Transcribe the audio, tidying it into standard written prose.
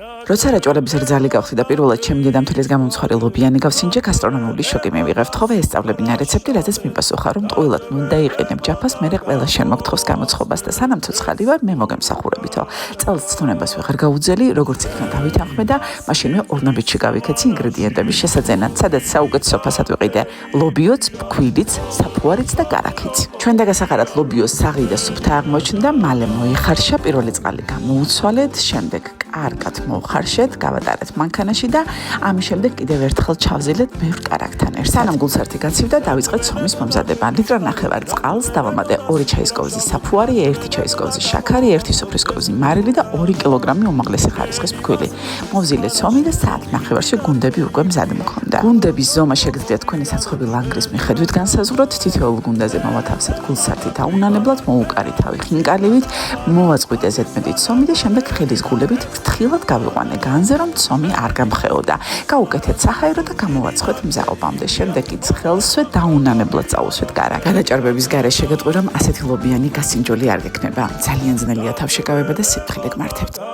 როცა რაჭვალების რძალი გავხდი და პირველად ჩემი დედამთილის გამომცხვარი ლობიანი გავსინჯე, გასტრონომიული შოკი მივიღე. ვთხოვე ესწავლებინა რეცეპტი, რაზეც მიპასუხა, რომ ტყუილად უნდა იყენებ ჯაფას, მერე ყველა შენ მოგთხოვს გამოცხობას და სანამ ცოცხალი ვარ, მე მოგემსახურებითო. წელს ცნობას ვეღარ გაუძელი, როგორც იქნა დავითანხმე და მაშინვე ორნაბიჯში გავიქეცი ინგრედიენტების შესაძენად, სადაც საუკეთესო ფასად ვიყიდე ლობიოც, ფქვილიც, საფუარიც და კარაქიც. ჩვენ დაგასახარად ლობიოს საღი და სუფთა აღმოჩნდა, მალე მოიხარშა, პირველი წყალი გამოუცვალეთ, შემდეგ კარგად მოვხარშეთ, გავატარეთ მანქანაში და ამის შემდეგ კიდევ ერთხელ ჩავზილეთ ბევრ კარაქთან ერთად. სანამ გულსართი გაცივდა, დავიწყეთ სომის მომზადება. ლიტრ ნახევარ წყალს დავამატე 2 ჩაის კოვზი საფუარი, 1 ჩაის კოვზი შაქარი, 1 სუფრის კოვზი მარილი და 2 კილოგრამი უმაღლესი ხარისხის ფქვილი. მოვზილეთ სომი და საათ ნახევარში გუნდები უკვე მზად მქონდა. გუნდების ზომა შეგიძლიათ თქვენი საცხობი ლანგრის მიხედვით განსაზღვროთ. თითოეულ გუნდაზე მოვათავსეთ გულსართი დაუნანებლად, მოუკარი თავი ხინკალივით, მოვაწყვიტე ზედმეტით სომი და შემდეგ ხელის ღულებით ფრთხილად გავიყვანე განზე, რომ ცომი არ გამხეოდა. გავუკეთეთ საჰაერო და გამოვაცხეთ მზაობამდე. შემდეგ კი ცხელსვე დაუნანებლად წაუსვეთ კარაქ. გადაჭარბების გარეშე გეტყვი, რომ ასეთი ლობიანი გასინჯოლი არ გექნება. ძალიან ძნელია თავშეკავება და სიფრთხილე გმართებთ.